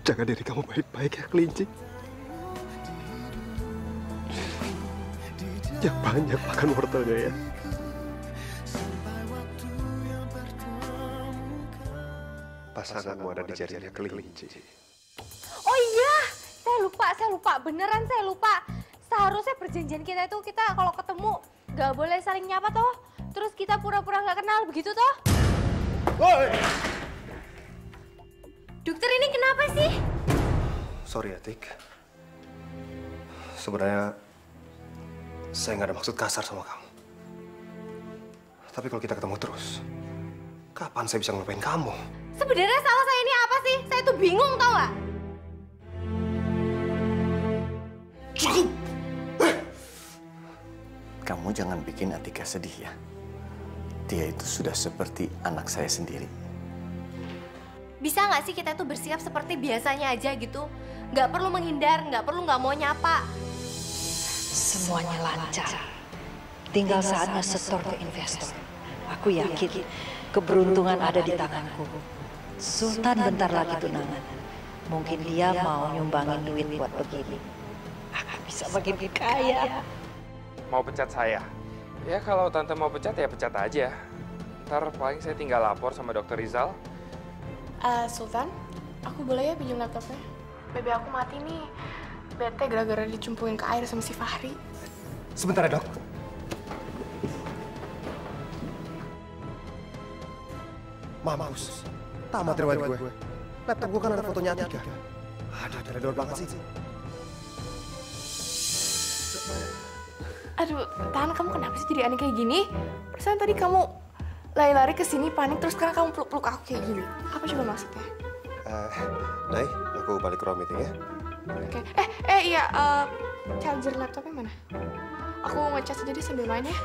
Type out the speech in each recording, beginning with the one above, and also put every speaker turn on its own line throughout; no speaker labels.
Jaga diri kamu baik-baik ya, kelinci. Yang banyak makan wortelnya ya. Pasanganmu ada di jarinya kelinci.
Oh iya, saya lupa. Beneran saya lupa. Seharusnya perjanjian kita itu kita kalau ketemu nggak boleh saling nyapa toh. Terus kita pura-pura nggak kenal begitu toh.
Woi!
Dokter ini kenapa sih?
Sorry Atik. Sebenarnya saya nggak ada maksud kasar sama kamu. Tapi kalau kita ketemu terus, kapan saya bisa ngelupain kamu?
Sebenarnya salah saya ini apa sih? Saya tuh bingung tau nggak?
Cukup!
Kamu jangan bikin Atika sedih ya. Dia itu sudah seperti anak saya sendiri.
Bisa nggak sih kita tuh bersikap seperti biasanya aja gitu? Nggak perlu menghindar, nggak perlu nggak mau nyapa.
Semuanya lancar. Tinggal saatnya setor ke investor. Aku yakin keberuntungan ada di tanganku. Sultan bentar lagi tunangan. Mungkin dia mau nyumbangin duit buat begini. Aku bisa makin kaya.
Mau pecat saya? Ya kalau tante mau pecat ya pecat aja. Ntar paling saya tinggal lapor sama dokter Rizal.
Sultan, aku boleh ya pinjam laptopnya? Bebe aku mati nih. Bete gara-gara dicemplungin ke air sama si Fahri.
Sebentar ya, Dok. Mampus. Tamat riwayat gue. Laptop gue kan ada fotonya Atika. Aduh, teledor banget sih.
Aduh, Tan, kamu kenapa sih jadi aneh kayak gini? Perasaan tadi kamu lari-lari ke sini panik, terus sekarang kamu peluk-peluk aku kayak gini. Apa coba maksudnya?
Nay, aku balik ke ruang meeting ya.
Oke. Iya, charger laptopnya mana? Aku ngecas jadi sambil main ya.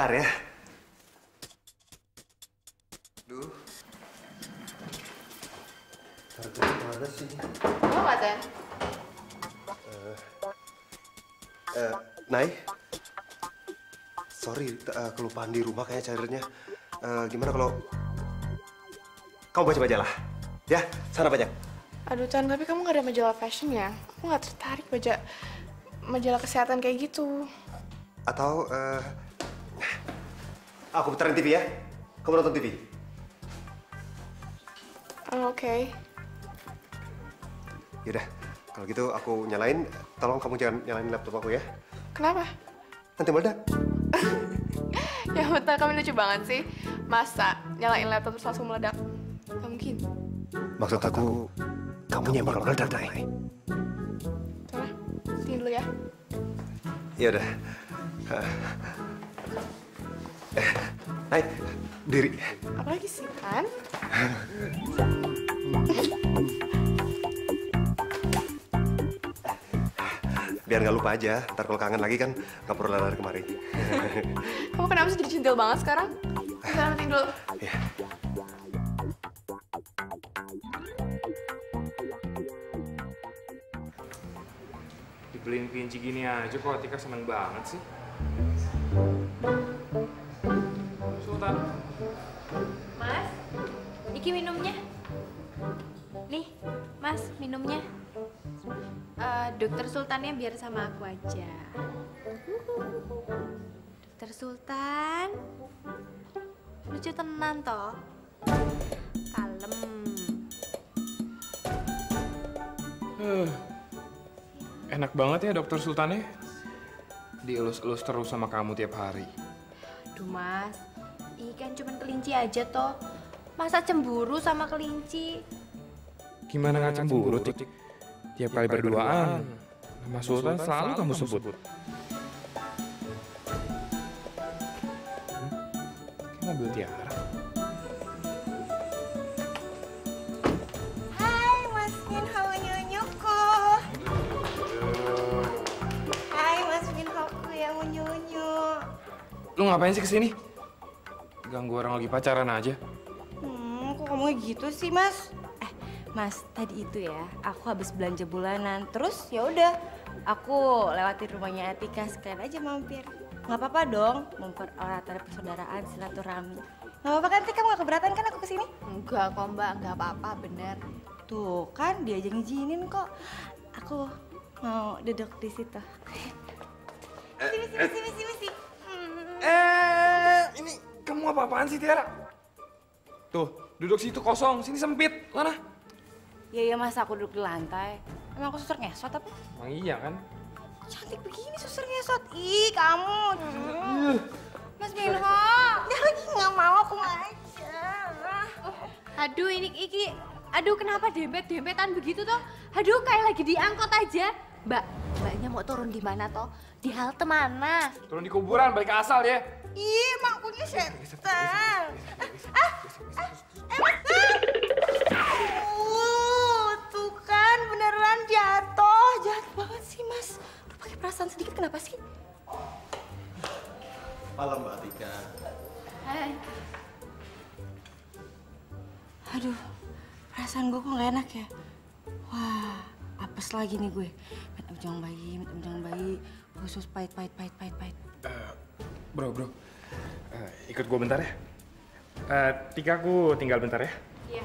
Bentar ya. Duh. Charger mana sih?
Kamu nggak, Tan?
Nay. Sorry, kelupaan di rumah kayaknya chargernya. Gimana kalau kamu baca majalah? Ya, sana baca.
Aduh, Tan, tapi kamu nggak ada majalah fashion ya? Aku nggak tertarik baca majalah kesehatan kayak gitu.
Atau, aku putarin TV ya. Kamu nonton TV.
Oke.
Yaudah, kalau gitu aku nyalain. Tolong kamu jangan nyalain laptop aku ya.
Kenapa?
Nanti meledak.
Ya betul, kamu lucu banget sih. Masa nyalain laptop terus langsung meledak? Gak mungkin.
Maksud aku, kamunya yang bakal meledak, Nay.
Coba, tinggi dulu ya.
Yaudah. Nay, diri.
Apalagi sih, kan?
Biar nggak lupa aja. Ntar kalau kangen lagi kan nggak perlu lari kemari.
Kamu kenapa sih jadi centil banget sekarang? Kita meeting dulu.
Iya.
Dibeliin kelinci gini aja kok Atika seneng banget sih. Sultan.
Mas, iki minumnya. Nih, Mas, minumnya. Dokter Sultannya biar sama aku aja. Dokter Sultan, lucu tenan toh. Kalem.
Enak banget ya dokter Sultannya. Dielus-elus terus sama kamu tiap hari.
Duh Mas, ini kan cuma kelinci aja toh. Masa cemburu sama kelinci?
Gimana nggak cemburu, Tik? Tiap kali berduaan, nama Sultan selalu kamu sebut. Kayak mobil Tiara.
Hai Mas Minho nyonyoko. Hai Mas Minhoku yang unyu-unyu.
Lu ngapain sih kesini? Ganggu orang lagi pacaran aja.
Kok kamu gitu sih Mas? Mas, tadi itu ya, aku habis belanja bulanan. Terus ya udah, aku lewatin rumahnya Atika sekalian aja mampir. Nggak apa-apa dong, mempererat tali persaudaraan, silaturahmi. Nggak apa-apa kan, Tika? Kamu nggak keberatan kan aku kesini?
Enggak kok Mbak, nggak apa-apa, bener.
Tuh kan, dia aja ngizinin kok. Aku mau duduk di situ. Sini.
Ini kamu apa-apaan sih, Tiara? Tuh, duduk situ kosong, sini sempit. Mana?
Iya, Mas, aku duduk di lantai. Emang aku suster ngesot apa?
Emang iya kan?
Cantik begini suster ngesot. Ih, kamu. Mas Minho. Dia lagi nggak mau, aku aja.
Aduh ini Iki, aduh kenapa dempet-dempetan begitu toh? Aduh kayak lagi diangkot aja. Mbaknya mau turun di mana toh? Di halte mana?
Turun di kuburan, balik ke asal ya.
Ih, mangkunya setan. Tuh kan beneran jatuh. Jahat banget sih, Mas. Lu pakai perasaan sedikit kenapa sih?
Malam, Mbak Tika.
Hai.
Aduh, perasaan gue kok gak enak ya. Wah, apes lagi nih gue. Met ujung bayi. Khusus pahit.
Bro. Ikut gue bentar ya. Tika, aku tinggal bentar ya.
Iya.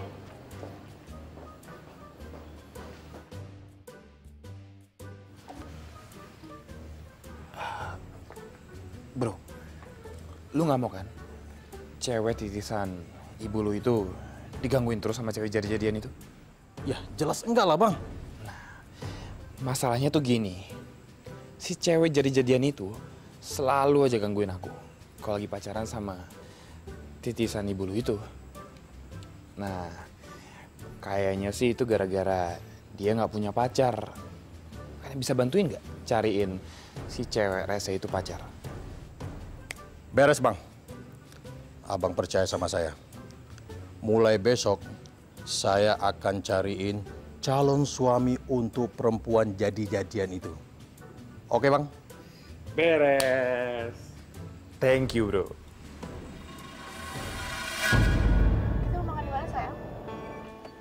Bro, lu nggak mau kan cewek titisan ibu lu itu digangguin terus sama cewek jadi-jadian itu?
Ya, jelas enggak lah, Bang.
Masalahnya tuh gini, si cewek jadi-jadian itu selalu aja gangguin aku kalau lagi pacaran sama titisan ibu lu itu. Nah, kayaknya sih itu gara-gara dia nggak punya pacar. Kalian bisa bantuin nggak cariin si cewek rese itu pacar?
Beres, Bang. Abang percaya sama saya. Mulai besok, saya akan cariin calon suami untuk perempuan jadi-jadian itu. Oke, Bang?
Beres. Thank you, bro.
Kita mau makan di mana, sayang?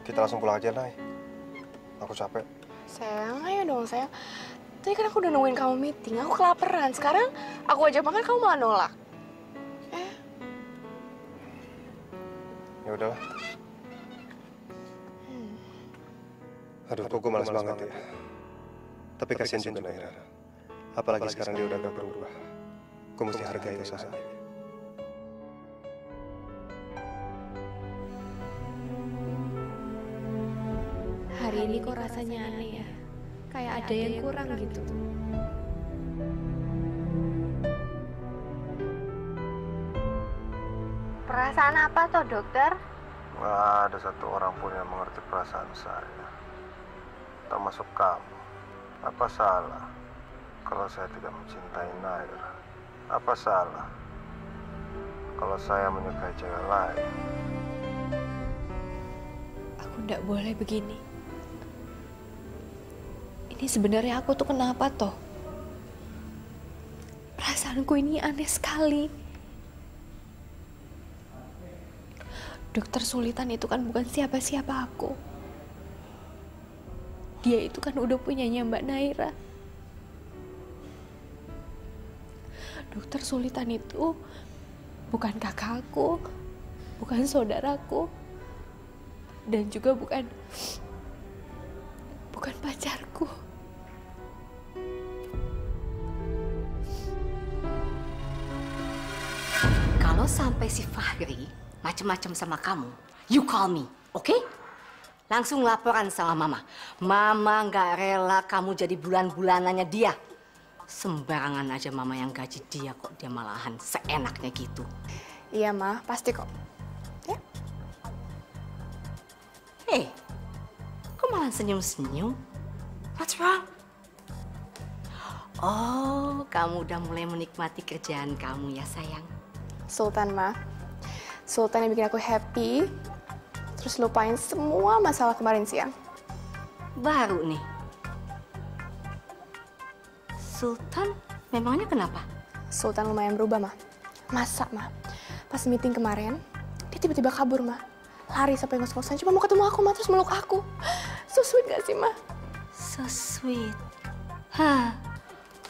Kita langsung pulang aja, Nay. Aku capek.
Sayang, ayo dong, sayang. Tadi kan aku udah nungguin kamu meeting, aku kelaparan. Sekarang aku ajak makan, kamu malah nolak.
Ya udahlah. Aduh, kok gue malas banget ya. Tapi kasihan juga Naira. Apalagi sekarang dia udah agak berubah. Gue mesti hargai usahanya.
Hari ini kok rasanya aneh ya. Kayak ada yang kurang gitu. Perasaan apa toh dokter?
Nggak ada satu orang pun yang mengerti perasaan saya. Termasuk kamu. Apa salah kalau saya tidak mencintai Naira? Apa salah kalau saya menyukai cewek lain?
Aku nggak boleh begini. Ini sebenarnya aku tuh kenapa toh? Perasaanku ini aneh sekali. Dokter Sulitan itu kan bukan siapa-siapa aku. Dia itu kan udah punyanya Mbak Naira. Dokter Sulitan itu bukan kakakku, bukan saudaraku, dan juga bukan pacarku.
Kalau sampai si Fahri macem-macem sama kamu, you call me, oke? Langsung laporan sama Mama. Mama nggak rela kamu jadi bulan-bulanannya dia. Sembarangan aja Mama yang gaji dia kok, dia malahan seenaknya gitu.
Iya, Ma, pasti kok. Ya?
Kok malah senyum-senyum? What's wrong? Oh, kamu udah mulai menikmati kerjaan kamu ya sayang.
Sultan, Ma. Sultan yang bikin aku happy, terus lupain semua masalah kemarin siang.
Baru nih. Sultan, memangnya kenapa?
Sultan lumayan berubah, Ma. Masa, Ma? Pas meeting kemarin, dia tiba-tiba kabur, Ma. lari sampai ngos-ngosan cuma mau ketemu aku, Ma, terus meluk aku. So sweet gak sih, Ma?
So sweet. Hah,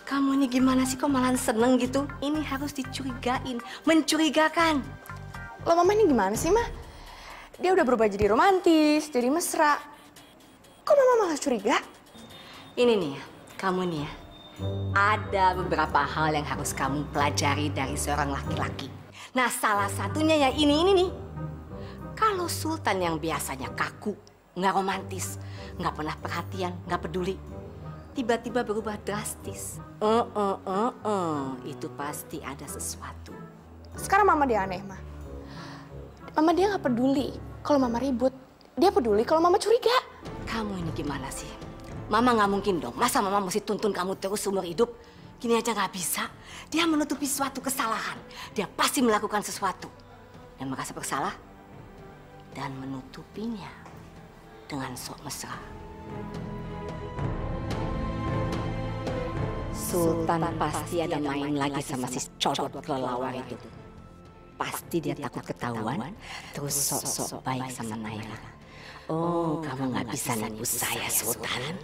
kamu ini gimana sih kok malah seneng gitu? Ini harus dicurigain, mencurigakan.
Lo Mama ini gimana sih, Ma? Dia udah berubah jadi romantis, jadi mesra. Kok Mama malah curiga?
Ini nih ya, kamu nih ya. Ada beberapa hal yang harus kamu pelajari dari seorang laki-laki. Nah, salah satunya ya ini nih. Kalau Sultan yang biasanya kaku, nggak romantis, nggak pernah perhatian, nggak peduli, tiba-tiba berubah drastis. Itu pasti ada sesuatu.
Sekarang Mama dia aneh, Ma. Mama dia nggak peduli kalau Mama ribut. Dia peduli kalau Mama curiga.
Kamu ini gimana sih? Mama nggak mungkin dong. Masa Mama mesti tuntun kamu terus seumur hidup? Gini aja nggak bisa. Dia menutupi suatu kesalahan. Dia pasti melakukan sesuatu dan merasa bersalah dan menutupinya dengan sok mesra. Sultan pasti ada main lagi sama si codot kelelawar itu. Pasti dia takut ketahuan, terus sok-sok baik sama Naira. Oh, kamu nggak bisa nipu saya, Sultan.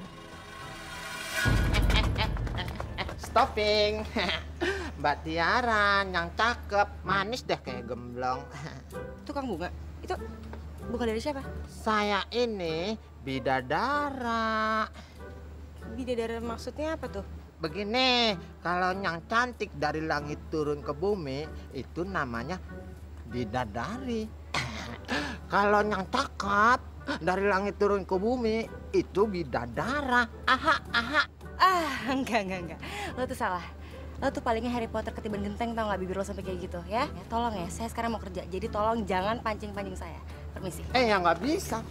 Stopping. Mbak Tiara yang cakep, manis deh kayak gemblong.
Tukang bunga, itu bukan dari siapa?
Saya ini bidadara.
Bidadara maksudnya apa tuh?
Begini, kalau yang cantik dari langit turun ke bumi, itu namanya bidadari. Kalau yang cakep dari langit turun ke bumi, itu bidadara. Aha.
Enggak. Lo tuh salah. Lo tuh palingnya Harry Potter ketiban genteng, tau gak bibir lo sampai kayak gitu ya? Tolong ya, saya sekarang mau kerja, jadi tolong jangan pancing-pancing saya. Permisi.
Ya nggak bisa.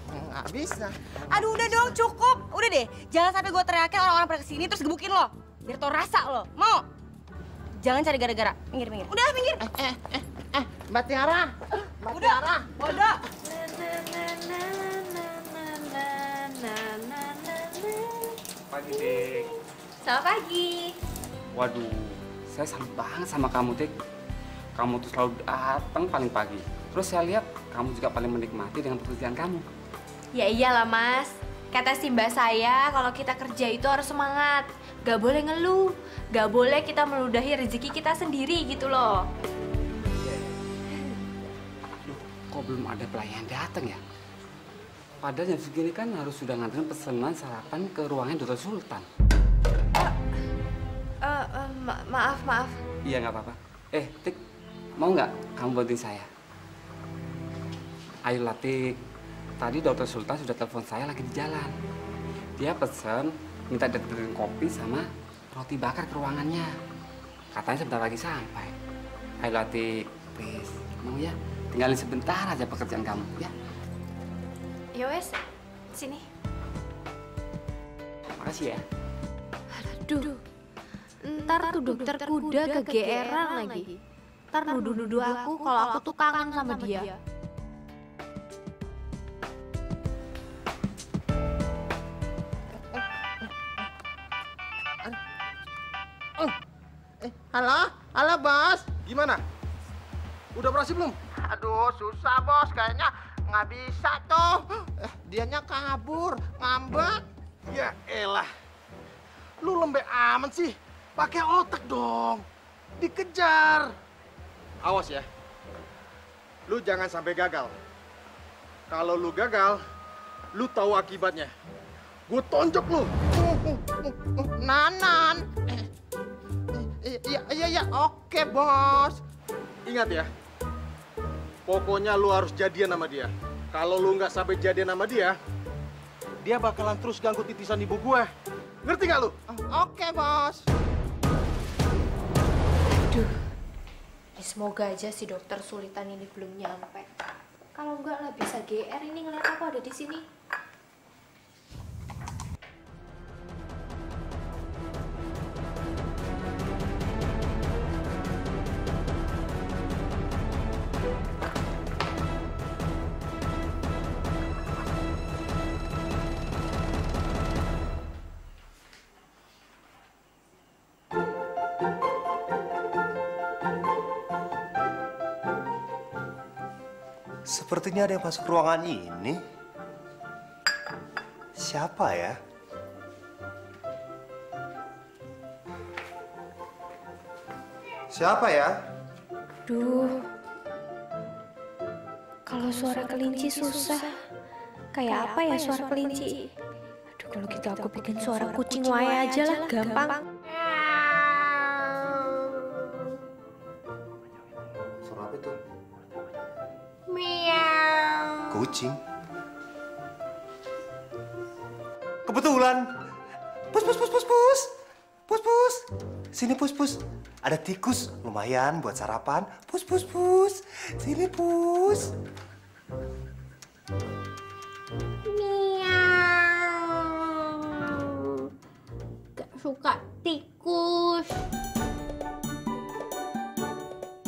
Aduh udah dong, cukup. Udah deh, jangan sampai gue teriakin orang-orang pada kesini terus gebukin lo. Biar tau rasa lo, mau? Jangan cari gara-gara, minggir. Udah, minggir.
Mbak Tiara.
Udah, bodoh.
Pagi, Tik.
Selamat pagi.
Waduh, saya salut banget sama kamu, Tik. Kamu tuh selalu datang paling pagi. Terus saya lihat kamu juga paling menikmati dengan pekerjaan kamu.
Ya iyalah, Mas. Kata si mbak saya, kalau kita kerja itu harus semangat. Gak boleh ngeluh. Gak boleh kita meludahi rezeki kita sendiri gitu loh.
Loh, kok belum ada pelayan datang ya? Padahal jam segini kan harus sudah nganterin pesanan sarapan ke ruangan Dr. Sultan.
Maaf.
Iya, nggak apa-apa. Tik, mau nggak kamu bantuin saya? Ayolah, Tik. Tadi Dr. Sultan sudah telepon saya lagi di jalan. Dia pesan minta dianterin kopi sama roti bakar ke ruangannya. Katanya sebentar lagi sampai. Ayolah, Tik. Please, mau ya? Tinggalin sebentar aja pekerjaan kamu, ya?
Yowes, sini.
Makasih ya.
Aduh, ntar tuh dokter kuda kegeeran lagi. Ntar nuduh-nuduh aku kalau aku tuh kangen sama dia.
Halo bos.
Gimana? Udah berhasil belum?
Aduh, susah bos. Kayaknya nggak bisa tuh. Dianya kabur, ngambek.
Ya elah. Lu lembek amat sih. Pakai otak dong. Dikejar. Awas ya. Lu jangan sampai gagal. Kalau lu gagal, lu tahu akibatnya. Gue tonjok lu.
Nanan. Iya, oke bos.
Ingat ya. Pokoknya lu harus jadian sama dia. Kalau lu nggak sampai jadian sama dia, dia bakalan terus ganggu titisan ibu gue. Ngerti nggak lu?
Oke bos.
Aduh, semoga aja si dokter Sulitan ini belum nyampe. Kalau enggak lah bisa GR ini ngeliat aku ada di sini.
Sepertinya ada yang masuk ruangan ini. Siapa ya? Siapa ya?
Duh, kalau suara kelinci susah. Kayak apa ya suara kelinci? Aduh, kalau gitu aku bikin suara kucing wae aja lah, gampang.
Suara apa itu?
Miau.
Kucing. Kebetulan. Pus, pus, pus, pus, pus. Pus, pus. Sini, pus, pus. Ada tikus, lumayan buat sarapan. Pus, pus, pus. Sini, pus.
Miau. Gak suka tikus.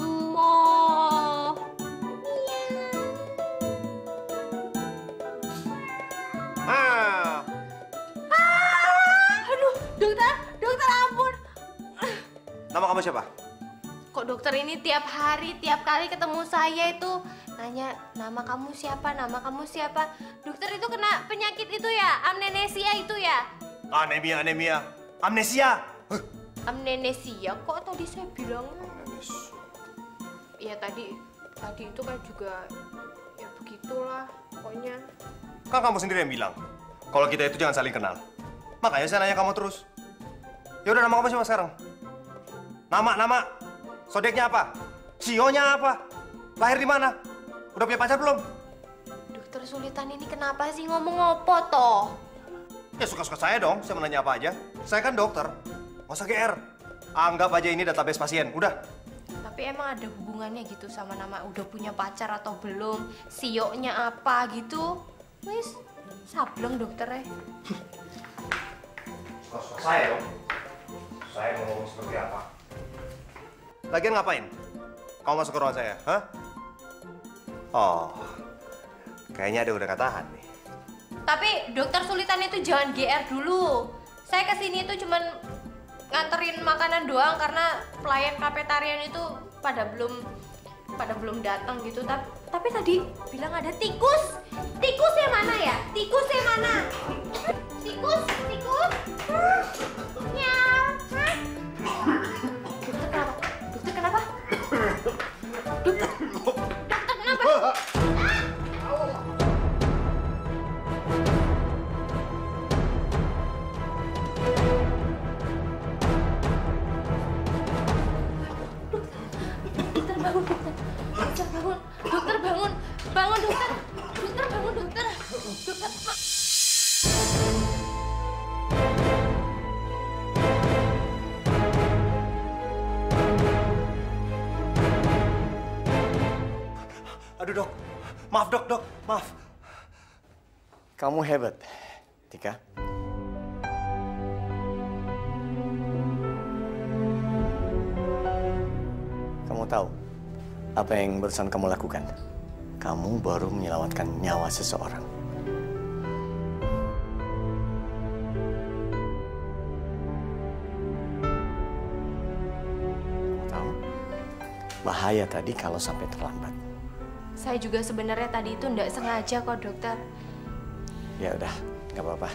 Mo.
Ah.
Aduh, dokter ampun.
Nama kamu siapa?
Kok dokter ini tiap hari, tiap kali ketemu saya itu nanya nama kamu siapa, nama kamu siapa. Dokter itu kena penyakit itu ya, amnesia itu ya?
Anemia. Amnesia.
Amnesia, kok tadi saya bilang? Ya tadi itu kan juga ya begitulah pokoknya.
Kan kamu sendiri yang bilang kalau kita itu jangan saling kenal. Makanya saya nanya kamu terus. Ya udah, nama kamu siapa sekarang? Nama. Sodeknya apa? Sionya apa? Lahir di mana? Udah punya pacar belum?
Dokter Sulitan ini kenapa sih ngomong apa toh?
Ya suka-suka saya dong, saya mau nanya apa aja. Saya kan dokter, nggak usah GR. Anggap aja ini database pasien, udah.
Tapi emang ada hubungannya gitu sama nama udah punya pacar atau belum? Sionya apa gitu? Wis, sableng dokternya.
Suka-suka saya dong. Saya mau ngomong seperti apa? Lagian ngapain? Kamu masuk ke ruangan saya, hah? Oh, kayaknya ada udah nggak tahan nih.
Tapi dokter Sulitan itu jangan GR dulu. Saya kesini itu cuman nganterin makanan doang karena pelayan kafetarian itu pada belum datang gitu. Tapi tadi bilang ada tikus. Tikus yang mana ya? Tikus yang mana? Tikus? Miau. Hah? Dokter kenapa? Dokter kenapa? Dokter bangun, dokter. Dokter bangun, dokter.
Aduh dok, maaf dok, maaf.
Kamu hebat, Tika. Kamu tahu apa yang barusan kamu lakukan? Kamu baru menyelamatkan nyawa seseorang. Kamu tahu, bahaya tadi kalau sampai terlambat.
Saya juga sebenarnya tadi itu nggak sengaja kok, dokter.
Ya udah, nggak apa-apa.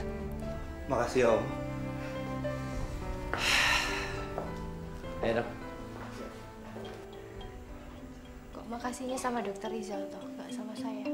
Makasih om.
Ayo dok.
Kok makasihnya sama dokter Rizal toh, nggak sama saya?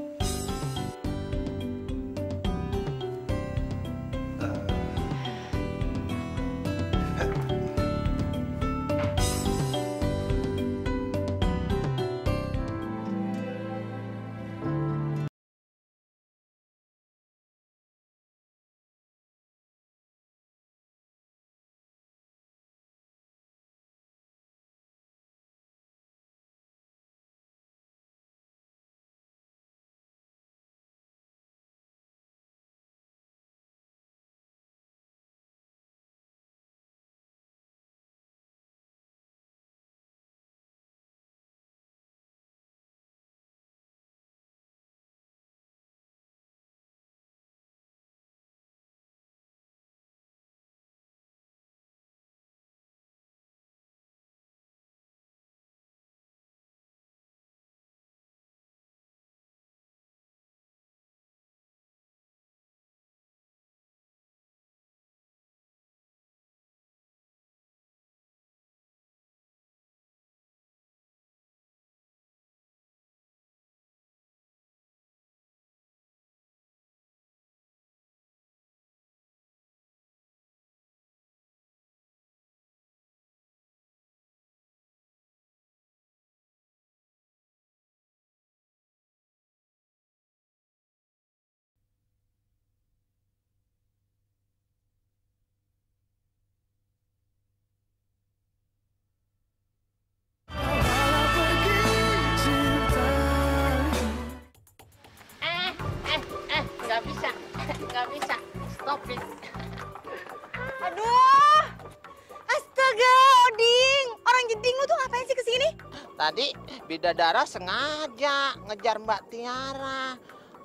Tadi Bidadara sengaja ngejar Mbak Tiara.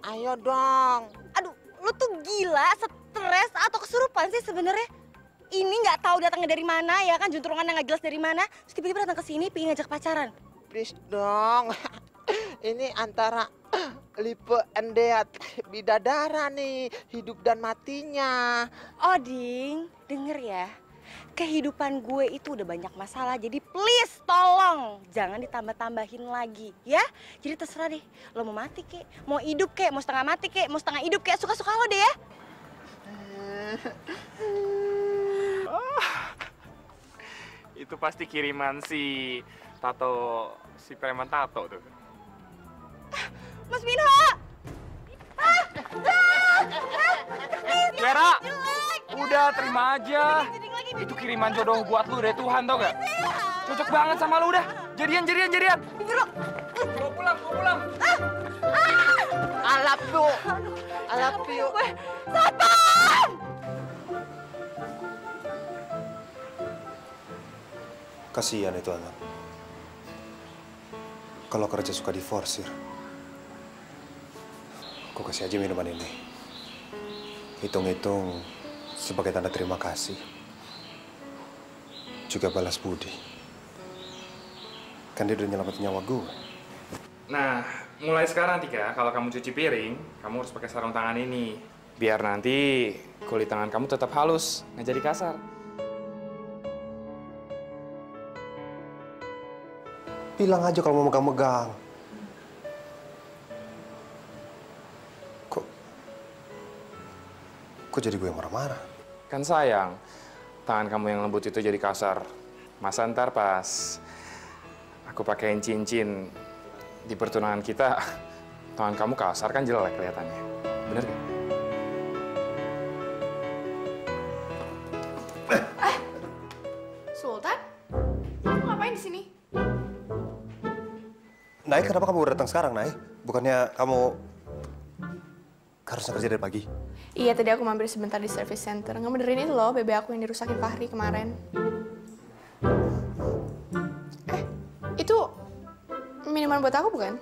Ayo dong.
Aduh, lu tuh gila, stres atau kesurupan sih sebenarnya? Ini nggak tahu datangnya dari mana ya kan, juntrungannya nggak jelas dari mana. Terus tiba-tiba datang ke sini pengen ngajak pacaran.
Please dong. Ini antara Lipe and Deat Bidadara nih, hidup dan matinya.
Oh Ding, denger ya. Kehidupan gue itu udah banyak masalah, jadi please tolong jangan ditambah-tambahin lagi ya. Jadi terserah deh, lo mau mati kek, mau hidup kek, mau setengah mati kek, mau setengah hidup kek, suka-suka lo deh ya.
Itu pasti kiriman si Tato, si preman Tato tuh.
Mas Minho!
Tiara, udah terima aja. Itu kiriman jodoh buat lu dari Tuhan, tau gak? Cocok banget sama lu udah. Jadian. Gua pulang.
I love you. I love you.
Satpam!
Kasihan itu anak. Kalau kerja suka diforsir. Aku kasih aja minuman ini. Hitung-hitung sebagai tanda terima kasih. Juga balas budi. Kan dia udah nyelamatin nyawa gue.
Nah, mulai sekarang Tika, kalau kamu cuci piring, kamu harus pakai sarung tangan ini. Biar nanti kulit tangan kamu tetap halus, nggak jadi kasar.
Bilang aja kalau mau megang-megang. Kok jadi gue yang marah-marah?
Kan sayang, tangan kamu yang lembut itu jadi kasar. Masa ntar pas aku pakein cincin di pertunangan kita, tangan kamu kasar kan jelek kelihatannya. Bener gak?
Sultan? Kamu ngapain di sini?
Nay, kenapa kamu baru datang sekarang, Nay? Bukannya kamu harusnya kerja dari pagi?
Iya, tadi aku mampir sebentar di service center. Ngebenerin itu loh, BB aku yang dirusakin Fahri kemarin. Itu minuman buat aku bukan?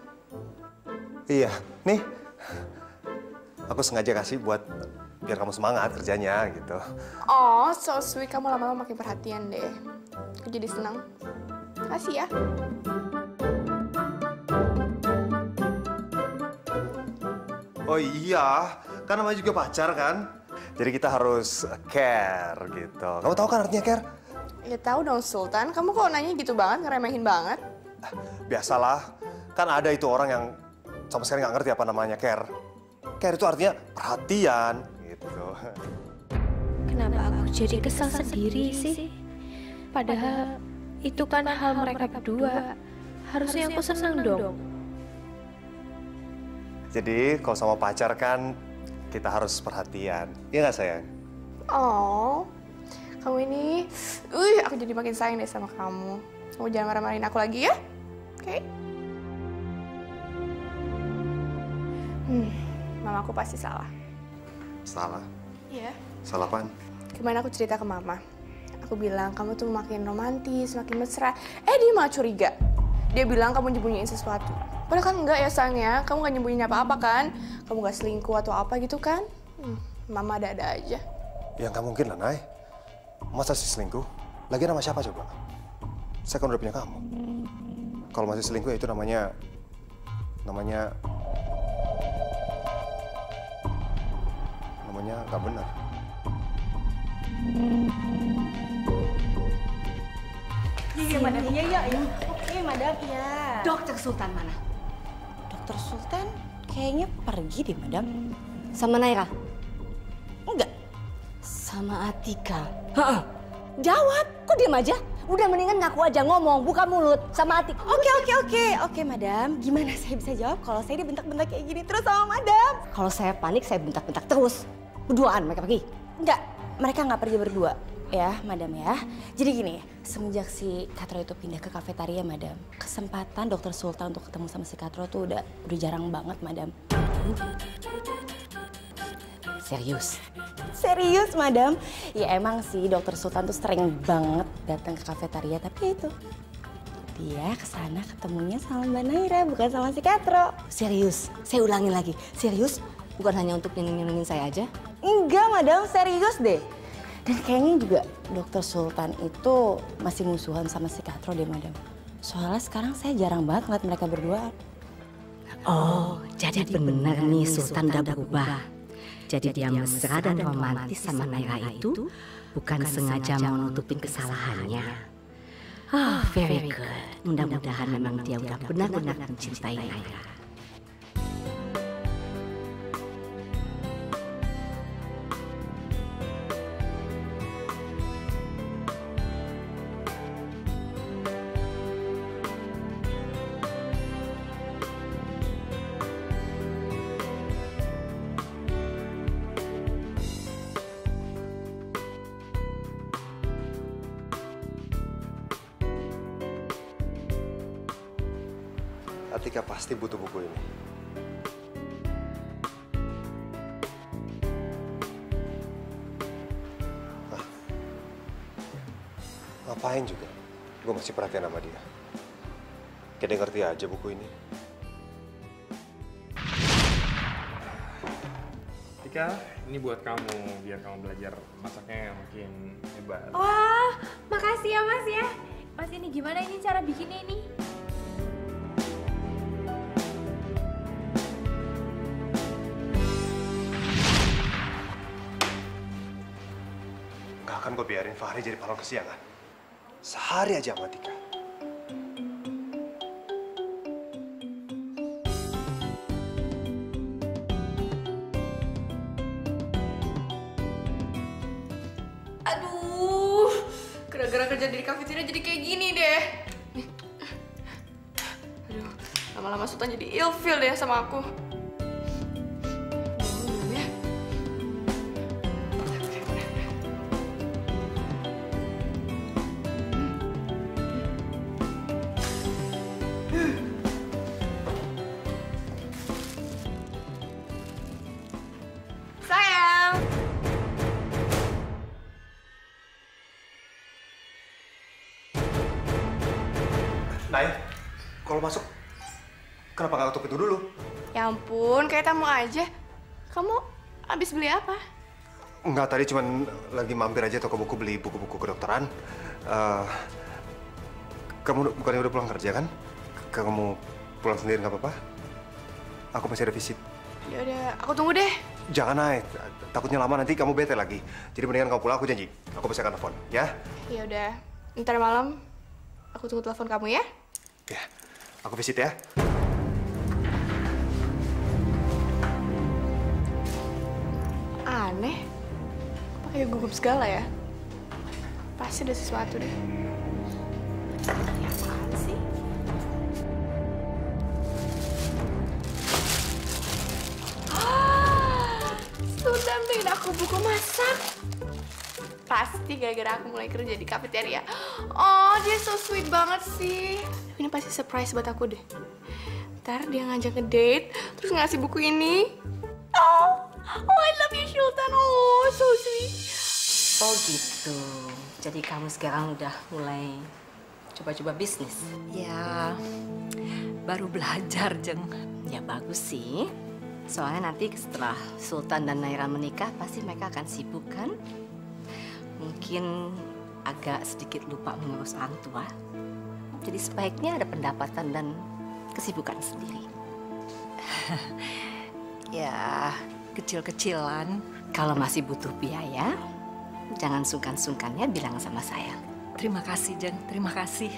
Iya, nih. Aku sengaja kasih buat biar kamu semangat kerjanya gitu.
Oh, so sweet. Kamu lama-lama makin perhatian deh. Aku jadi senang. Makasih ya.
Oh iya, kan namanya juga pacar kan? Jadi kita harus care gitu. Kamu tahu kan artinya care?
Ya tahu dong Sultan. Kamu kok nanya gitu banget, ngeremehin banget?
Biasalah, kan ada itu orang yang sama sekali nggak ngerti apa namanya care. Care itu artinya perhatian gitu.
Kenapa aku jadi kesal sendiri sih? Padahal itu kan hal mereka berdua. Harusnya aku senang dong.
Jadi kalau sama pacar kan kita harus perhatian. Iya nggak sayang?
Oh, kamu ini, aku jadi makin sayang deh sama kamu. Kamu jangan marah-marahin aku lagi ya, oke? Mamaku pasti salah.
Salah?
Iya.
Salah apaan?
Kemarin aku cerita ke mama. Aku bilang kamu tuh makin romantis, makin mesra. Dia malah curiga. Dia bilang kamu nyembunyiin sesuatu. Padahal kan enggak ya sayangnya, kamu gak nyembunyiin apa-apa kan? Kamu gak selingkuh atau apa gitu kan? Mama ada-ada aja.
Ya nggak mungkin lah, Nay. Masa sih selingkuh? Lagian sama siapa coba? Saya kan udah punya kamu. Kalau masih selingkuh ya itu namanya nggak benar.
Iya, madam. Iya. Oke, madam. Iya.
Dokter Sultan mana?
Dokter Sultan kayaknya pergi deh, madam.
Sama Naira?
Enggak.
Sama Atika? Heeh. Jawab, kok diam aja? Udah mendingan ngaku aja, ngomong, buka mulut sama Atika.
Oke, madam. Gimana saya bisa jawab kalau saya dibentak-bentak kayak gini terus sama madam?
Kalau saya panik, saya bentak-bentak terus. Berduaan mereka pergi.
Enggak, mereka nggak pergi berdua. Ya, madam ya. Jadi gini, semenjak si Katro itu pindah ke kafetaria, madam, kesempatan dokter Sultan untuk ketemu sama si Katro tuh udah jarang banget, madam.
Serius?
Serius, madam. Ya emang sih dokter Sultan tuh sering banget datang ke kafetaria, tapi itu Dia kesana ketemunya sama Mbak Naira, bukan sama si Katro.
Serius? Saya ulangi lagi. Serius? Bukan hanya untuk nyenengin saya aja?
Enggak, Madam. Serius deh. Dan kayaknya juga Dokter Sultan itu masih musuhan sama si Katro deh, Madam. Soalnya sekarang saya jarang banget ngeliat mereka berdua.
Oh, jadi benar nih Sultan udah berubah. Jadi dia mesra dan romantis sama Naira itu bukan sengaja mau nutupin kesalahannya. Oh, very good. Mudah-mudahan memang dia udah benar-benar mencintai Naira.
Atika pasti butuh buku ini. Ngapain juga? Gue masih perhatian sama dia. Kayak dia ngerti aja buku ini.
Tika, ini buat kamu, biar kamu belajar masaknya makin hebat.
Wah, makasih ya Mas ya. Mas ini gimana ini cara bikinnya ini?
Gak akan gue biarin Fahri jadi pahlawan kesiangan. Sehari aja sama Tika.
Aduh, gara-gara kerja di kafeteria jadi kayak gini deh. Aduh, lama-lama Sultan jadi ilfeel deh sama aku. Sayang.
Nay, kalau masuk, kenapa nggak ketuk pintu dulu?
Ya ampun, kayak tamu aja. Kamu habis beli apa?
Enggak, tadi cuman lagi mampir aja toko buku beli buku-buku kedokteran. Kamu bukannya udah pulang kerja kan? Kamu pulang sendiri nggak apa-apa? Aku masih ada visit.
Ya udah, aku tunggu deh.
Jangan, Nay. Takutnya lama nanti kamu bete lagi. Jadi mendingan kamu pulang, aku janji. Aku pasti akan telepon, ya?
Ya udah, ntar malam aku tunggu telepon kamu ya.
Ya, aku visit ya.
Aneh, kok pakai gugup segala ya? Pasti ada sesuatu deh. Ya apaan sih? Sudah beliin aku buku masak. Pasti gara-gara aku mulai kerja di kafeteria. Oh, dia so sweet banget sih. Ini pasti surprise buat aku deh. Ntar dia ngajak ngedate, terus ngasih buku ini. Oh, I love you, Sultan. Oh, so sweet.
Oh gitu. Jadi kamu sekarang udah mulai coba-coba bisnis?
Ya, baru belajar, Jeng.
Ya bagus sih. Soalnya nanti setelah Sultan dan Naira menikah, pasti mereka akan sibuk kan? Mungkin agak sedikit lupa mengurus orang tua. Jadi sebaiknya ada pendapatan dan kesibukan sendiri.
Ya, kecil-kecilan.
Kalau masih butuh biaya, jangan sungkan-sungkannya bilang sama saya.
Terima kasih, Jeng. Terima kasih.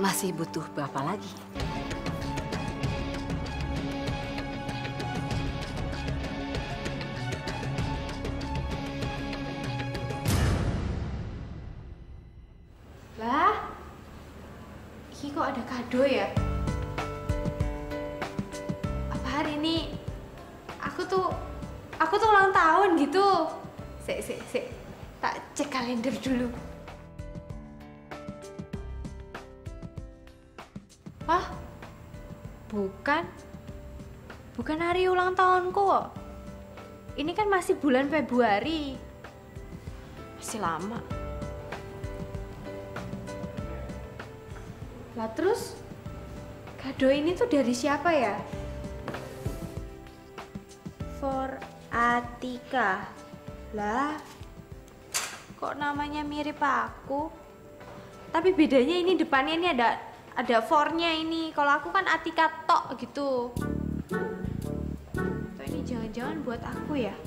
Masih butuh berapa lagi?
Lah, ini kok ada kado ya? Apa hari ini aku tuh ulang tahun gitu? Sik, tak cek kalender dulu. Wah, bukan hari ulang tahunku kok. Ini kan masih bulan Februari, masih lama. Lah terus kado ini tuh dari siapa ya? For Atika. Lah, kok namanya mirip aku? Tapi bedanya ini depannya ini ada for-nya ini. Kalau aku kan Atika tok gitu. Atau ini jangan-jangan buat aku ya?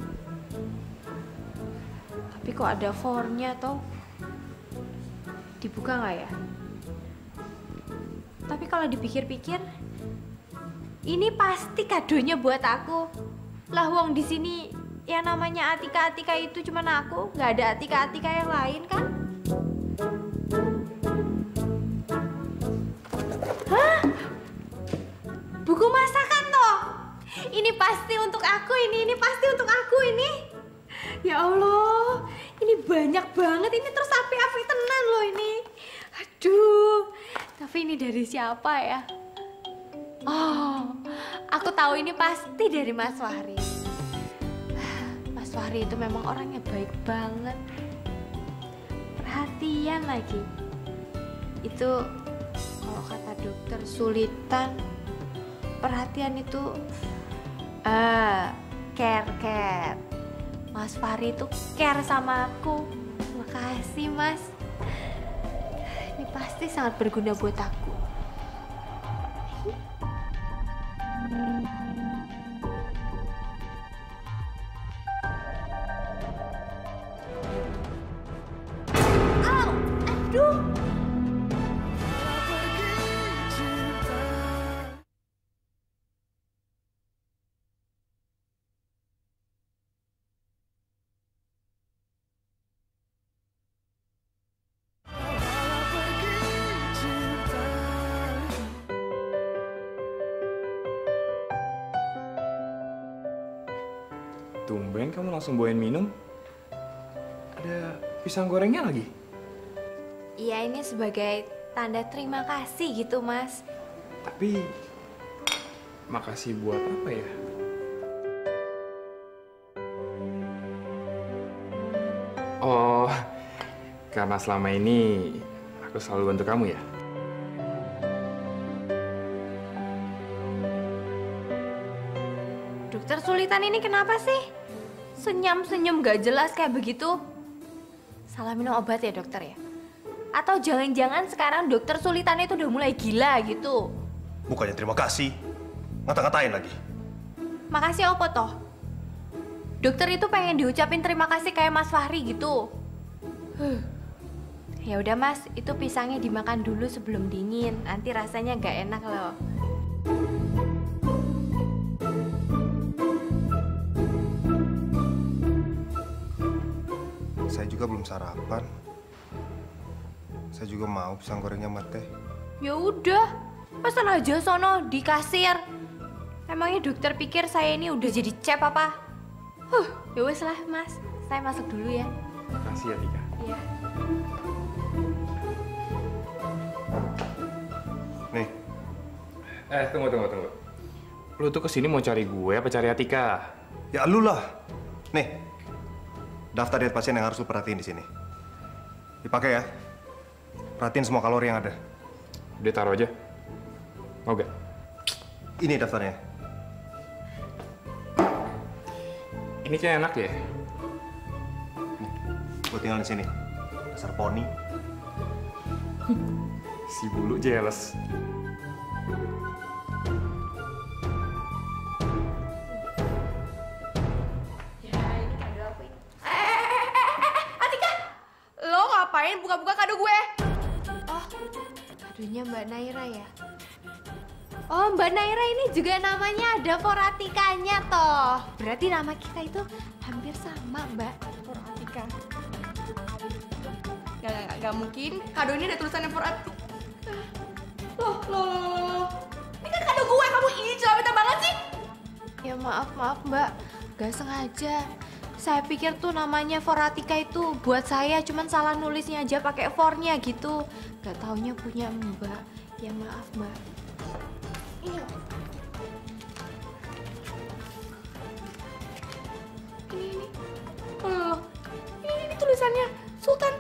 Tapi kok ada for-nya toh? Dibuka nggak ya? Tapi kalau dipikir-pikir, ini pasti kadonya buat aku. Lah wong di sini yang namanya Atika itu cuman aku, nggak ada Atika yang lain kan? Hah? Buku masakan toh? Ini pasti untuk aku ini pasti untuk aku ini. Ya Allah, ini banyak banget ini, terus api-api tenan loh ini. Aduh, tapi ini dari siapa ya? Oh, aku tahu ini pasti dari Mas Fahri. Mas Fahri itu memang orangnya baik banget. Perhatian lagi. Itu kalau kata dokter Sulitan, perhatian itu care. Mas Fahri itu care sama aku. Makasih Mas. Ini pasti sangat berguna buat aku. Aduh.
Tumben kamu langsung bawain minum. Ada pisang gorengnya lagi?
Iya, ini sebagai tanda terima kasih gitu, Mas.
Tapi makasih buat apa ya? Oh, karena selama ini aku selalu bantu kamu ya?
Dokter Sulitan ini kenapa sih? Senyum-senyum gak jelas kayak begitu. Salah minum obat ya dokter ya? Atau jangan-jangan sekarang dokter Sulitan itu udah mulai gila gitu?
Bukannya terima kasih, ngata-ngatain lagi.
Makasih apa toh? Dokter itu pengen diucapin terima kasih kayak Mas Fahri gitu. Ya udah Mas, itu pisangnya dimakan dulu sebelum dingin. Nanti rasanya gak enak loh.
Saya juga belum sarapan. Saya juga mau pisang gorengnya sama teh.
Ya udah, pesan aja sono di kasir. Emangnya dokter pikir saya ini udah jadi chef apa? Ya wes lah Mas, saya masuk dulu ya.
Makasih ya Tika.
Iya.
Nih.
Tunggu. Lu tuh kesini mau cari gue apa cari Atika?
Ya lu lah. Nih, daftar diet pasien yang harus lu perhatiin di sini. Dipakai ya. Perhatiin semua kalori yang ada.
Udah taruh aja. Mau gak?
Ini daftarnya.
Ini kayak enak ya?
Gue tinggal di sini. Dasar poni.
Si bulu jealous.
Lo ngapain buka-buka kado gue? Oh, kadonya Mbak Naira ya? Oh, Mbak Naira ini juga namanya ada Foratikanya toh. Berarti nama kita itu hampir sama, Mbak. Foratika. Gak mungkin. Kado ini ada tulisannya Foratika. Loh. Ini kan kado gue, kamu ini celamita banget sih. Ya maaf Mbak. Gak sengaja. Saya pikir tuh namanya Foratika itu buat saya, cuman salah nulisnya aja pakai for-nya gitu. Gak taunya punya Mbak. Ya maaf Mbak. Ini ini tulisannya Sultan.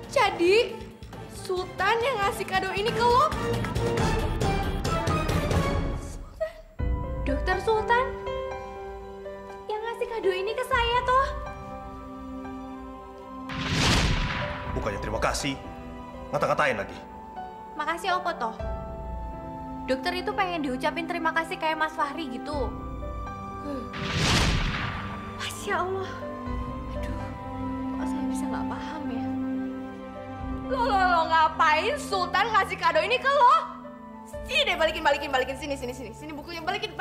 Jadi
Sultan yang ngasih kado ini ke lo?
Dokter Sultan yang ngasih kado ini ke saya toh.
Bukannya terima kasih, ngata-ngatain lagi.
Makasih apa toh? Dokter itu pengen diucapin terima kasih kayak Mas Fahri gitu. Masya Allah. Aduh, kok saya bisa nggak paham ya?
Lo ngapain Sultan ngasih kado ini ke lo? Sini deh, balikin. Sini bukunya, balikin.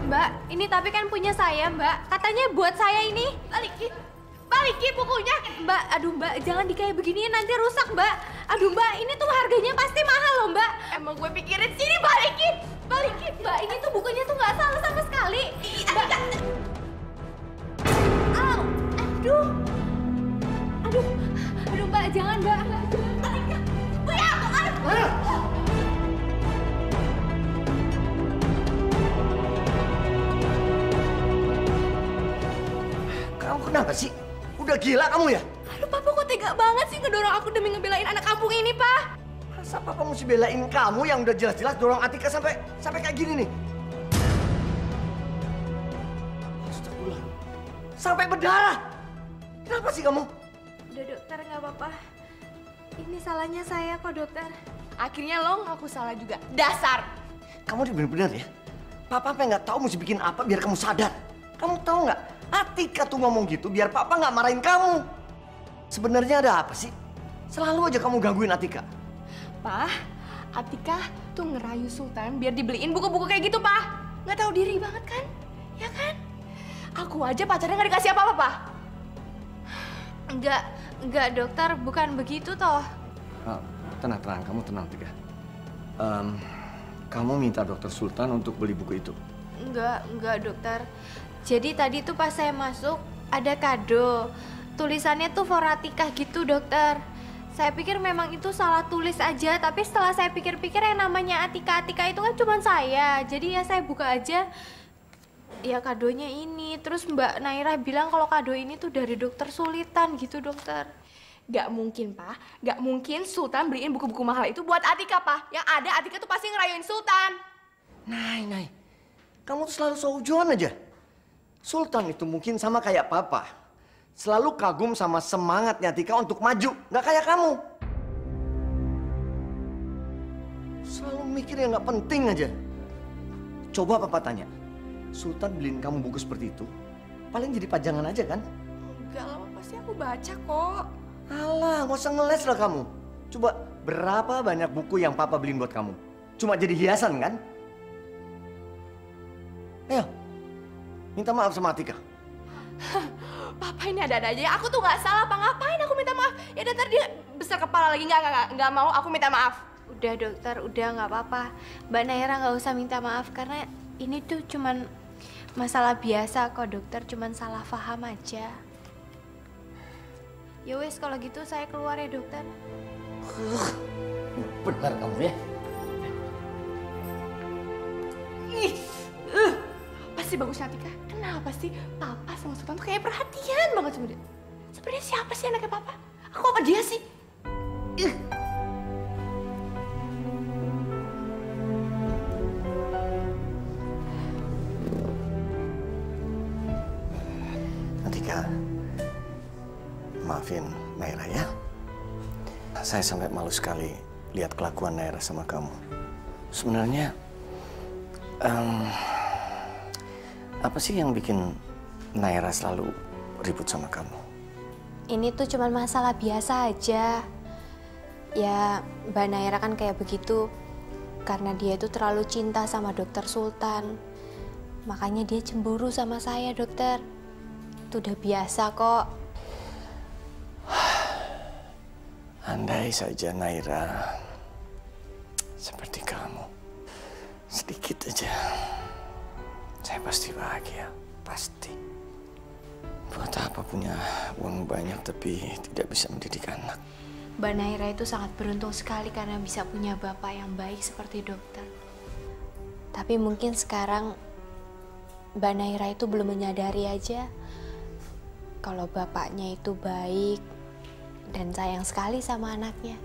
Mbak, ini tapi kan punya saya, Mbak. Katanya buat saya ini.
Balikin bukunya.
Mbak, aduh Mbak, jangan kayak begini nanti rusak, Mbak. Aduh Mbak, ini tuh harganya pasti mahal loh, Mbak.
Emang gue pikirin, sini balikin.
Mbak, ini tuh bukunya tuh nggak salah sama sekali. Mbak. Au, aduh Mbak, jangan Mbak.
Kamu kenapa sih? Udah gila kamu ya?
Aduh, Papa kok tega banget sih ngedorong aku demi ngebelain anak kampung ini, Pak?
Masa Papa mesti belain kamu yang udah jelas-jelas dorong Atika sampai kayak gini nih? Astagfirullah. Sampai berdarah. Kenapa sih kamu?
Udah dokter, nggak apa-apa. Ini salahnya saya kok dokter.
Akhirnya lo ngaku salah juga. Dasar.
Kamu bener-bener ya? Papa apa nggak tahu mesti bikin apa biar kamu sadar. Kamu tahu nggak? Atika tuh ngomong gitu biar Papa nggak marahin kamu. Sebenarnya ada apa sih? Selalu aja kamu gangguin Atika.
Pak, Atika tuh ngerayu Sultan biar dibeliin buku-buku kayak gitu, Pak. Nggak tahu diri banget kan? Ya kan? Aku aja pacarnya nggak dikasih apa-apa, Pak.
Enggak dokter, bukan begitu toh.
Tenang, kamu tenang Atika. Kamu minta dokter Sultan untuk beli buku itu?
Enggak dokter. Jadi tadi tuh pas saya masuk ada kado. Tulisannya tuh for Atika gitu dokter. Saya pikir memang itu salah tulis aja, tapi setelah saya pikir-pikir yang namanya Atika itu kan cuma saya. Jadi ya saya buka aja, ya kadonya ini. Terus Mbak Naira bilang kalau kado ini tuh dari dokter Sulitan gitu dokter.
Gak mungkin, Pak. Gak mungkin Sultan beliin buku-buku mahal itu buat Atika, Pak. Yang ada Atika tuh pasti ngerayuin Sultan.
Nay, kamu tuh selalu seujuan aja. Sultan itu mungkin sama kayak Papa. Selalu kagum sama semangatnya Atika untuk maju. Nggak kayak kamu. Selalu mikir yang nggak penting aja. Coba Papa tanya. Sultan beliin kamu buku seperti itu, paling jadi pajangan aja kan?
Enggak lah, pasti aku baca kok.
Alah, nggak usah ngeles lah kamu. Coba berapa banyak buku yang Papa beliin buat kamu? Cuma jadi hiasan kan? Ayo, minta maaf sama Atika.
Papa ini ada-ada aja. Aku tuh nggak salah, Pak. Ngapain aku minta maaf? Ya udah ntar dia besar kepala lagi. Nggak mau aku minta maaf.
Udah dokter, udah nggak apa-apa. Mbak Naira nggak usah minta maaf karena ini tuh cuman masalah biasa kok dokter. Cuman salah paham aja. Ya wes kalau gitu saya keluar ya dokter.
Benar kamu ya.
Pasti bagusnya Atika. Kenapa sih Papa sama Sultan tuh kayak perhatian banget sama dia? Sebenarnya siapa sih anaknya Papa? Aku apa dia sih?
Atika, maafin Naira ya. Saya sampai malu sekali lihat kelakuan Naira sama kamu. Sebenarnya, apa sih yang bikin Naira selalu ribut sama kamu?
Ini tuh cuman masalah biasa aja. Ya, Mbak Naira kan kayak begitu karena dia tuh terlalu cinta sama dokter Sultan. Makanya dia cemburu sama saya, dokter. Itu udah biasa kok.
Andai saja Naira seperti kamu. Sedikit aja. Saya pasti bahagia, pasti. Buat apa punya uang banyak tapi tidak bisa mendidik anak?
Mbak Naira itu sangat beruntung sekali karena bisa punya bapak yang baik seperti dokter. Tapi mungkin sekarang Mbak Naira itu belum menyadari aja kalau bapaknya itu baik dan sayang sekali sama anaknya.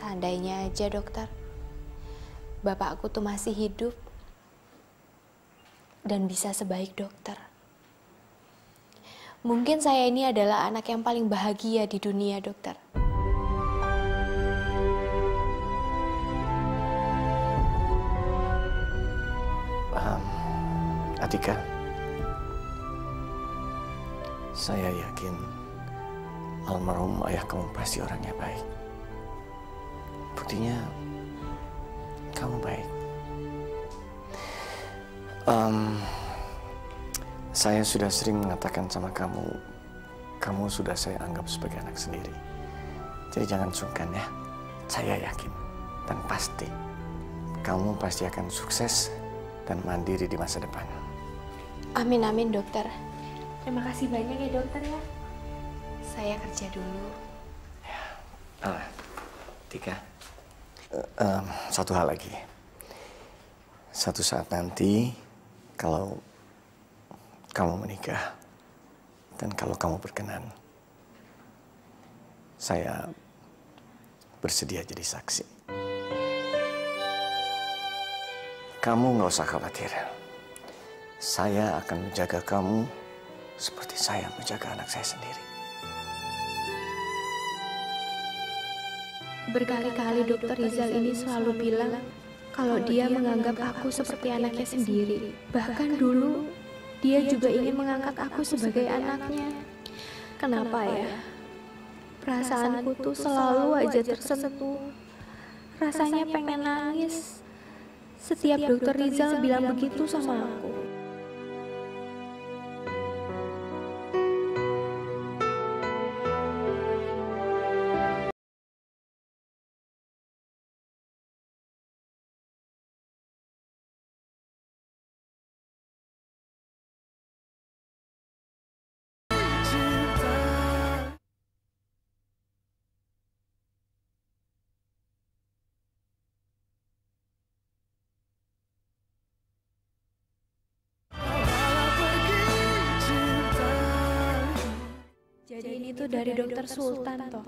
Seandainya aja dokter, bapakku tuh masih hidup dan bisa sebaik dokter. Mungkin saya ini adalah anak yang paling bahagia di dunia, dokter.
Atika, saya yakin almarhum ayah kamu pasti orangnya baik. Buktinya, kamu baik. Saya sudah sering mengatakan sama kamu, kamu sudah saya anggap sebagai anak sendiri. Jadi jangan sungkan ya. Saya yakin dan pasti kamu pasti akan sukses dan mandiri di masa depan.
Amin, amin dokter. Terima kasih banyak ya dokter ya. Saya kerja dulu.
Tika, satu hal lagi. Satu saat nanti, kalau kamu menikah dan kalau kamu berkenan, saya bersedia jadi saksi. Kamu nggak usah khawatir. Saya akan menjaga kamu seperti saya menjaga anak saya sendiri.
Berkali-kali dokter Rizal ini selalu bilang kalau dia menganggap aku seperti anaknya sendiri. Bahkan dulu, dia juga ingin mengangkat aku sebagai anaknya. Kenapa ya? Perasaanku tuh selalu aja tersentuh. Rasanya pengen nangis. Setiap dokter Rizal bilang begitu sama aku. Jadi ini tuh dari dokter Sultan toh.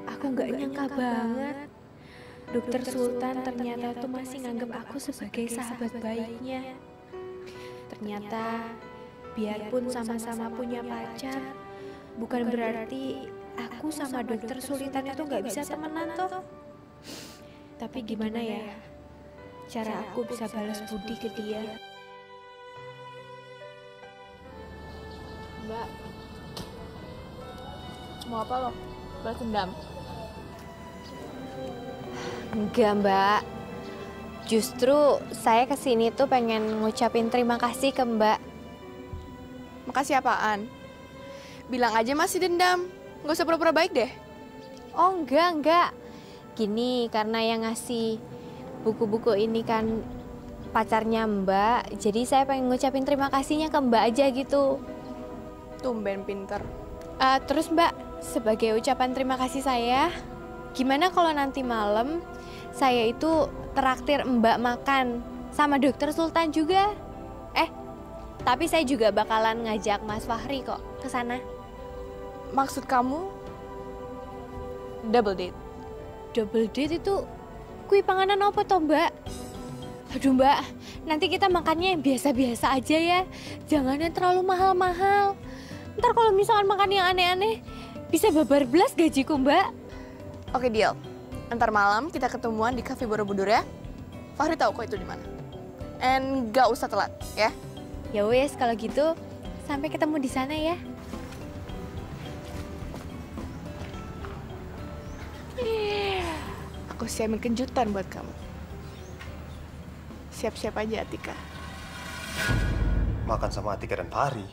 Aku nggak nyangka banget. Dokter Sultan ternyata tuh masih nganggap aku sebagai sahabat baiknya. Ternyata biarpun sama-sama punya pacar, bukan berarti aku sama dokter Sultan itu nggak bisa temenan toh. Tapi gimana ya? Cara aku bisa balas budi ke dia. Mbak, mau apa lo? Balas dendam? Enggak, Mbak. Justru saya kesini tuh pengen ngucapin terima kasih ke Mbak.
Makasih apaan? Bilang aja masih dendam. Nggak usah pura-pura baik deh.
Oh, enggak. Gini, karena yang ngasih buku-buku ini kan pacarnya Mbak. Jadi saya pengen ngucapin terima kasihnya ke Mbak aja gitu.
Tumben pinter.
Terus Mbak, sebagai ucapan terima kasih saya, gimana kalau nanti malam saya itu traktir Mbak makan sama dokter Sultan juga? Tapi saya juga bakalan ngajak Mas Fahri kok ke sana.
Maksud kamu double date?
Double date itu kui panganan apa toh, Mbak? Aduh, Mbak, nanti kita makannya yang biasa-biasa aja ya. Jangan yang terlalu mahal-mahal. Ntar kalau misalkan makan yang aneh-aneh, bisa babar belas gajiku, Mbak.
Oke, deal. Ntar malam kita ketemuan di Cafe Borobudur ya. Fahri tahu kok itu di mana. And gak usah telat, ya.
Ya wes, kalau gitu sampai ketemu di sana ya.
Aku siapin kejutan buat kamu. Siap-siap aja, Atika.
Makan sama Atika dan Fahri.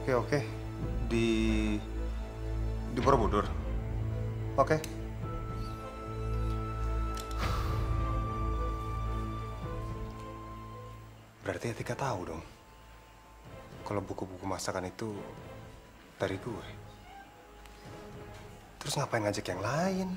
Oke. Di Borobudur. Oke. Berarti Atika tahu dong kalau buku-buku masakan itu dari gue. Terus ngapain ngajak yang lain?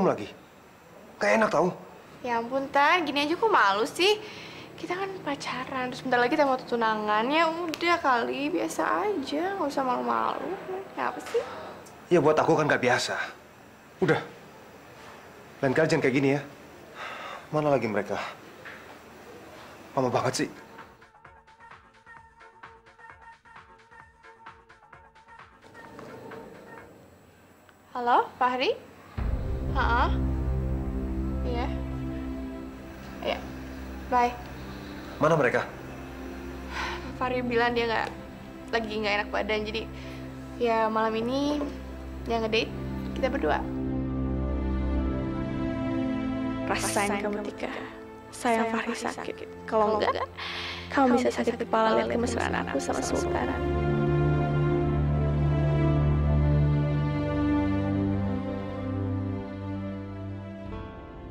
lagi. Gak enak tau.
Ya ampun, Tan. Gini aja kok malu sih? Kita kan pacaran, terus bentar lagi kita mau tunangan. Ya udah kali, biasa aja. Nggak usah malu-malu. Ya apa sih?
Ya buat aku kan gak biasa. Udah. Lain kali jangan kayak gini ya. Mana lagi mereka? Lama banget sih.
Halo, Fahri? Hah? Iya. Iya. Bye.
Mana mereka?
Fahri bilang dia lagi nggak enak badan, jadi ya malam ini dia ngedate kita berdua. Rasain kamu Tika. Sayang Fahri sakit. Kalau enggak, kamu bisa sakit kepala lihat kemesraan aku sama Sultan.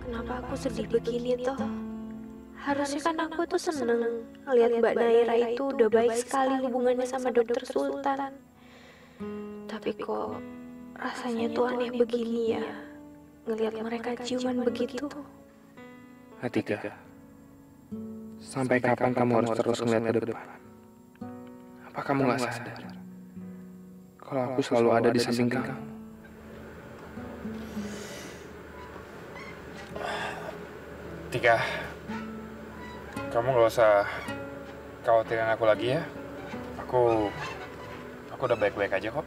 Kenapa aku sedih begini toh? Harusnya kan aku tuh seneng ngeliat Mbak Naira itu udah baik sekali hubungannya sama Dokter Sultan. Tapi kok rasanya tuh aneh begini ya, ngeliat mereka ciuman begitu.
Atika, sampai kapan kamu harus terus ngeliat ke depan? Apa kamu gak sadar kalau aku selalu ada di samping kamu? Tika, kamu gak usah khawatirin aku lagi ya. Aku udah baik-baik aja kok.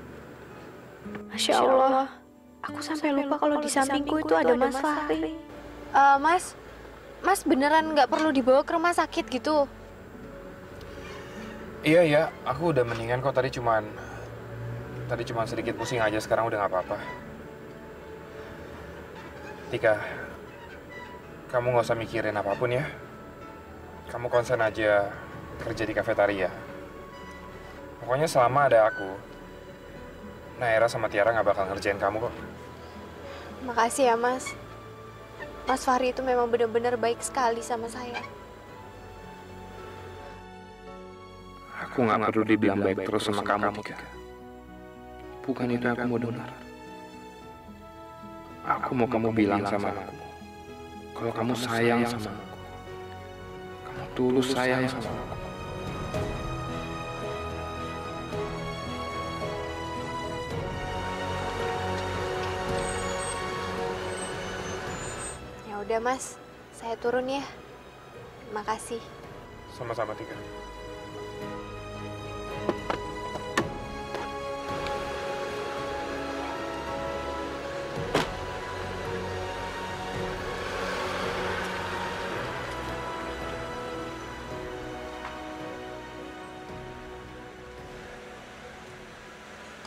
Masya Allah, aku sampai lupa kalau di sampingku itu ada Mas Fahri.
Mas beneran nggak perlu dibawa ke rumah sakit gitu?
Iya, aku udah mendingan kok. Tadi cuman sedikit pusing aja, sekarang udah nggak apa-apa. Tika, kamu nggak usah mikirin apapun ya. Kamu konsen aja kerja di kafetaria. Pokoknya selama ada aku, Naira sama Tiara nggak bakal ngerjain kamu kok.
Makasih ya Mas. Mas Fahri itu memang benar-benar baik sekali sama saya.
Aku nggak perlu dibilang baik terus sama kamu, Tika. Bukan itu yang aku mau dengar. Aku mau kamu bilang sama aku kalau kamu sayang sama aku. Kamu tulus sayang sama aku.
Ya udah Mas, saya turun ya. Terima kasih.
Sama-sama, Tika.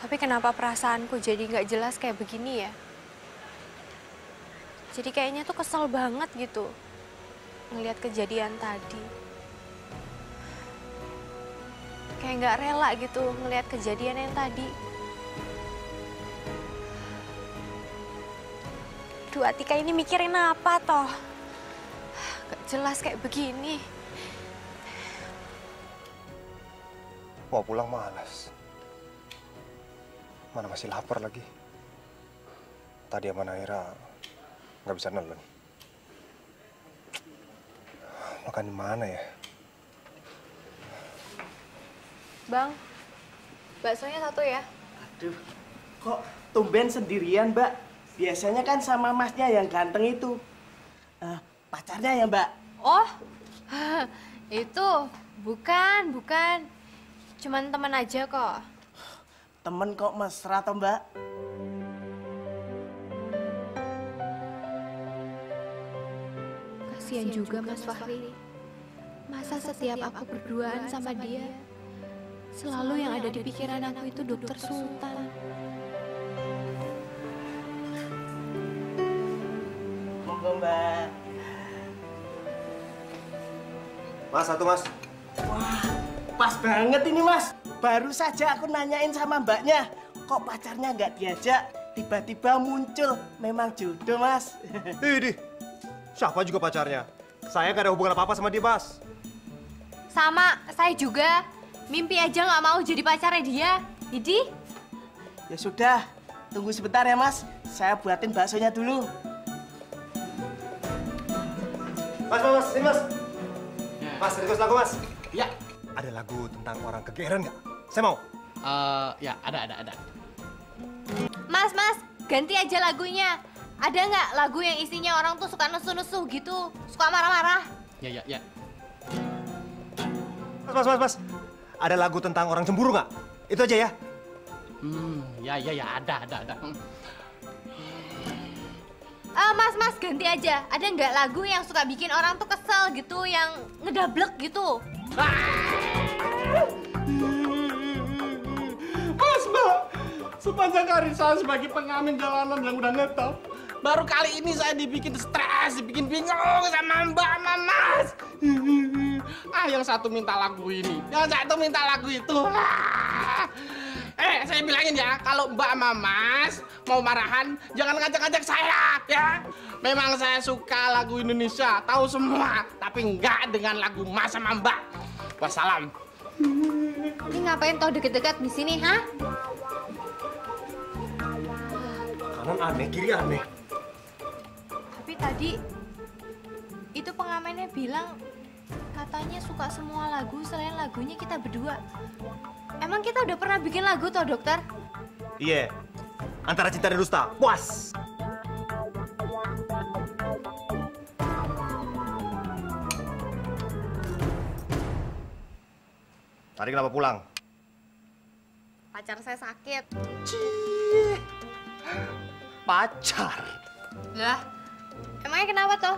Tapi kenapa perasaanku jadi nggak jelas kayak begini ya? Jadi kayaknya tuh kesel banget gitu ngelihat kejadian tadi. Kayak nggak rela gitu ngelihat kejadian yang tadi. Duh, Atika ini mikirin apa toh? Gak jelas kayak begini.
Mau pulang malas. Mana masih lapar lagi. Tadi sama Naira nggak bisa nelen. Makan di mana ya?
Bang, baksonya satu ya.
Aduh, kok tumben sendirian, Mbak? Biasanya kan sama masnya yang ganteng itu. Pacarnya ya, Mbak?
Oh, itu bukan. Cuman teman aja kok.
Temen kok mesra toh, Mbak?
Kasihan juga Mas Fahri. Masa setiap aku berduaan sama dia, selalu yang ada di pikiran aku itu Dokter Sultan.
Monggo, Mbak.
Mas, satu mas.
Wah, pas banget ini, Mas. Baru saja aku nanyain sama mbaknya, kok pacarnya nggak diajak, tiba-tiba muncul. Memang jodoh, Mas.
Idih, siapa juga pacarnya? Saya nggak ada hubungan apa-apa sama dia, Mas.
Sama, saya juga. Mimpi aja nggak mau jadi pacarnya dia. Idi?
Ya sudah, tunggu sebentar ya, Mas. Saya buatin baksonya dulu.
Mas, ini mas. Mas, request lagu mas.
Ya.
Ada lagu tentang orang kegeeran nggak? Saya mau.
Ya, ada.
Mas, ganti aja lagunya. Ada nggak lagu yang isinya orang tuh suka nesu-nesu gitu, suka marah-marah?
Ya.
Mas. Ada lagu tentang orang cemburu nggak? Itu aja ya.
Ya, ada.
Mas, ganti aja. Ada nggak lagu yang suka bikin orang tuh kesel gitu, yang ngedablek gitu?
Mas, Mbak, sepanjang karir saya sebagai pengamen jalanan yang udah ngetop, baru kali ini saya dibikin stres, dibikin bingung sama Mbak sama Mas. Yang satu minta lagu ini, yang satu minta lagu itu. Saya bilangin ya, kalau Mbak sama Mas mau marahan, jangan ngajak-ngajak saya, ya. Memang saya suka lagu Indonesia, tahu semua, tapi enggak dengan lagu Mas sama Mbak. Wassalam.
Ini ngapain toh deket-deket di sini, ha?
Kanan aneh, kiri aneh.
Tapi tadi itu pengamennya bilang katanya suka semua lagu selain lagunya kita berdua. Emang kita udah pernah bikin lagu toh, dokter?
Iya. Antara Cinta dan Dusta. Puas. Tadi kenapa pulang?
Pacar saya sakit.
Pacar?
Lah, emangnya kenapa toh?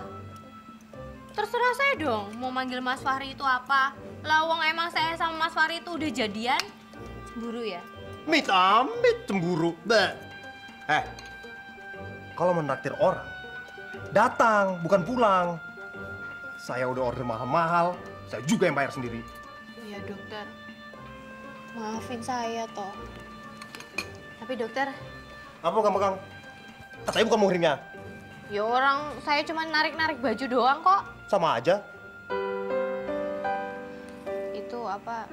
Terserah saya dong, mau manggil Mas Fahri itu apa? Lawang emang saya sama Mas Fahri itu udah jadian? Cemburu ya?
Amit cemburu. Kalau menraktir orang, datang, bukan pulang. Saya udah order mahal-mahal, saya juga yang bayar sendiri.
Iya dokter, maafin saya toh. Tapi dokter,
Apa kamu Kang? Katanya bukan muhrimnya.
ya orang saya cuma narik-narik baju doang kok.
Sama aja.
Itu apa?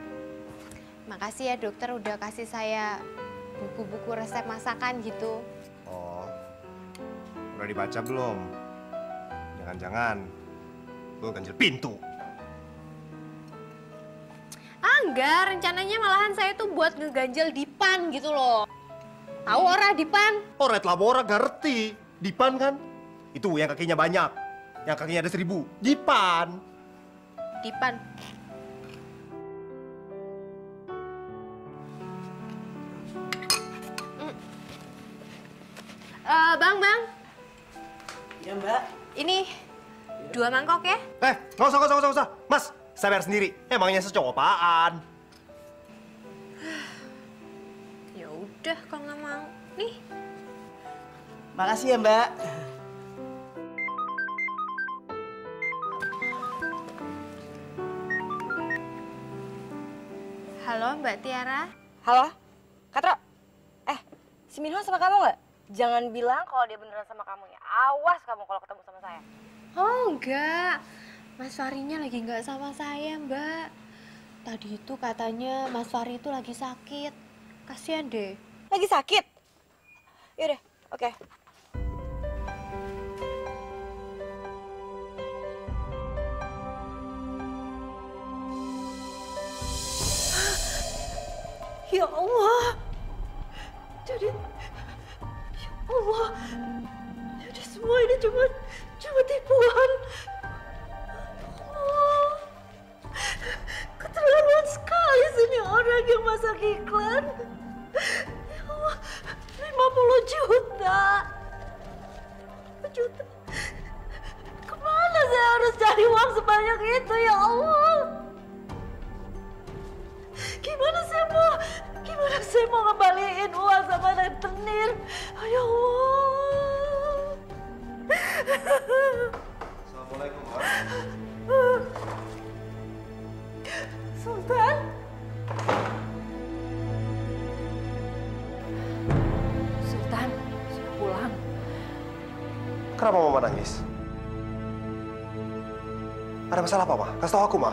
Makasih ya dokter udah kasih saya buku-buku resep masakan gitu.
Oh, udah dibaca belum? Jangan-jangan lu ganjil pintu.
Enggak, rencananya malahan saya tuh buat ngeganjel dipan gitu loh. Tahu ora dipan?
Oh, Red Labora ngerti. Dipan kan? Itu yang kakinya banyak. Yang kakinya ada 1000. Dipan.
Dipan. Bang.
Ya, Mbak.
Ini 2 mangkok ya?
Nggak usah. Mas, saya bayar sendiri. Emangnya secowok apaan?
Ya udah kalau nggak mau. Nih.
Makasih ya, Mbak.
Halo Mbak Tiara.
Halo, Katro. Si Minho sama kamu nggak? Jangan bilang kalau dia beneran sama kamu ya. Awas kamu kalau ketemu sama saya.
Oh enggak, Mas Fahrinya lagi nggak sama saya Mbak. Tadi itu katanya Mas Fahri itu lagi sakit. Kasian deh.
Lagi sakit? Yaudah, oke.
Ya Allah. Jadi ya Allah. Jadi semua ini cuma tipuan. Oh, keterlaluan sekali sini orang yang masak iklan. Ya Allah, 50 juta. Kemana saya harus cari uang sebanyak itu ya Allah? Gimana saya mau ngembaliin uang sama rentenir? Ya Allah.
Assalamualaikum, Mas.
Sultan? Sultan, sudah pulang.
Kenapa Mama nangis? Ada masalah apa, Ma? Kasih tahu aku, Ma.